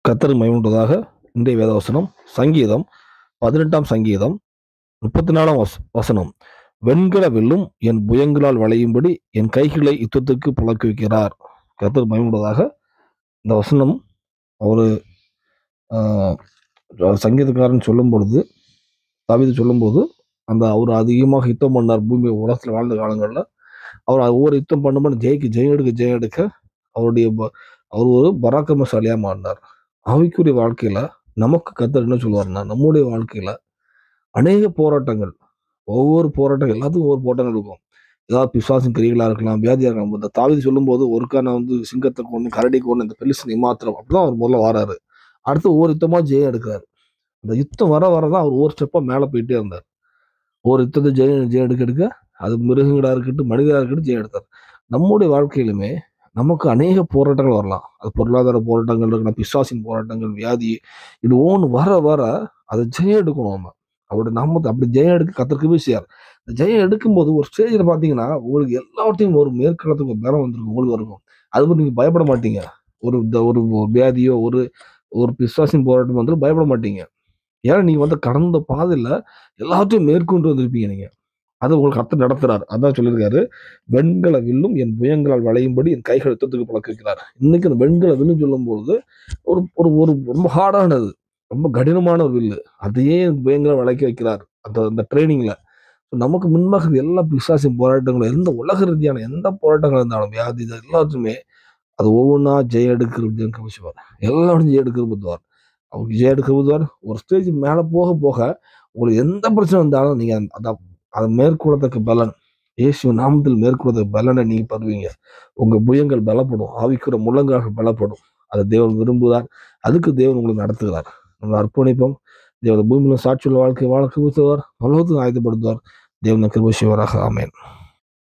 கர்த்தருக்கு மகிமையுண்டதாக. இன்றைய வேதவசனம் சங்கீதம் 18ஆம் சங்கீதம் 34ஆம் வசனம். வெண்கல வில்லும் என் புயங்களால் வளையும்படி என் கைகளை யுத்தத்துக்கு பழக்கி வைக்கிறார். கர்த்தருக்கு மகிமையுண்டதாக. இந்த வசனம் ஒரு சங்கீதக்காரன் சொல்லும் பொழுது, தாவீது சொல்லும்போது, அவர் அதிகமாக யுத்தம் பண்ணார். பூமி உலகத்தில் வாழ்ந்த காலங்களில் அவர் ஒவ்வொரு யுத்தம் பண்ணும்போது ஜெயம் எடுக்க அவருடைய அவர் ஒரு பராக்கிரமசாலியா மாறினார். ஆவிக்குரிய வாழ்க்கையில நமக்கு கர்த்தர் என்ன சொல்லுவாருன்னா, நம்முடைய வாழ்க்கையில அநேக போராட்டங்கள், ஒவ்வொரு போராட்டம் எல்லாத்துக்கும் ஒவ்வொரு போராட்டங்கள் இருக்கும். ஏதாவது பிசாசின் கிரியைகளா இருக்கலாம், வியாதியா இருக்கலாம். இந்த தாவீது சொல்லும்போது, ஒருக்கா நான் சிங்கத்தை கொன்னு, கரடி கொன்னு, இந்த பெலிஸ்தீனை மாத்திரம் அப்படிதான் அவர் முதல்ல வாராரு. அடுத்து ஒவ்வொரு யுத்தமா ஜெயம் எடுக்கிறாரு. அந்த யுத்தம் வரதான் அவர் ஒவ்வொரு ஸ்டெப்பா மேல போயிட்டே இருந்தார். ஒரு யுத்தத்தை ஜெயம் எடுக்க அது மிருகங்களா இருக்கட்டும், மனிதரா இருக்கட்டும், ஜெயம் எடுத்தார். நம்முடைய வாழ்க்கையிலுமே நமக்கு அநேக போராட்டங்கள் வரலாம். அது பொருளாதார போராட்டங்கள் இருக்கலாம், பிசாசின் போராட்டங்கள், வியாதி, இது ஒவ்வொன்று வர அதை ஜெயம் எடுக்கணும். நம்ம அவருடைய நாமத்தை அப்படி ஜெயம் எடுக்க கர்த்தர் கிருபை செய்யார். ஜெயம் எடுக்கும்போது ஒரு ஸ்டேஜில் பார்த்தீங்கன்னா, உங்களுக்கு எல்லாவற்றையும் ஒரு மேற்கொள்ளத்துக்கு பலம் வந்திருக்கும், உங்களுக்கு இருக்கும். அது பற்றி நீங்கள் பயப்பட மாட்டீங்க. ஒரு வியாதியோ ஒரு ஒரு பிசாசின் போராட்டம் வந்து பயப்பட மாட்டீங்க. ஏன்னா நீங்க கடந்த பாதையில எல்லாத்தையும் மேற்கொண்டு வந்திருப்பீங்க நீங்க. அது உங்களுக்கு கர்த்தர் நடத்துறாரு. அதான் சொல்லியிருக்காரு, வெண்கல வில்லும் என் புயங்களால் வளையும்படி என் கைகள் யுத்தத்துக்கு பழக்க வைக்கிறார். இன்னைக்கு அந்த வெண்கல வில்லுன்னு சொல்லும்போது ஒரு ஒரு ஒரு ரொம்ப ஹார்டானது, ரொம்ப கடினமான ஒரு வில்லு. அதையே புயங்களால் வளைக்க வைக்கிறார் அந்த அந்த ட்ரைனிங்ல. நமக்கு முன்பாக எல்லா பிசாசின் போராட்டங்களும், எந்த உலக ரீதியான எந்த போராட்டங்கள் இருந்தாலும், வியாதி, இது எல்லாத்துக்குமே அது ஒவ்வொன்றா ஜெயம் எடுக்கிறது கமிச்சுவார். எல்லாரும் ஜெயம் எடுக்கிறது அவருக்கு ஜெயம் எடுக்கிறது. ஒரு ஸ்டேஜ் மேலே போக போக உங்களுக்கு எந்த பிரச்சனை வந்தாலும் நீங்க அதை மேற்கொள்ளத்தக்க பலன், இயேசு நாமத்தில் மேற்கொள்ளத்தக்க பலனை நீங்க பெறுவீங்க. உங்க புயங்கள் பலப்படும், ஆவிக்குற முழங்காக பலப்படும். அதை தேவன் விரும்புகிறார். அதுக்கு தேவன் உங்களுக்கு நடத்துகிறார். நம்ம அர்ப்பணிப்போம். தேவன் பூமியில சாட்சியுள்ள வாழ்க்கை வாழ கிருபை செய்வார். பரலோகத்துக்கு ஆயத்தப்படுத்துவார். தேவன் கிருபை செய்வாராக. ஆமென்.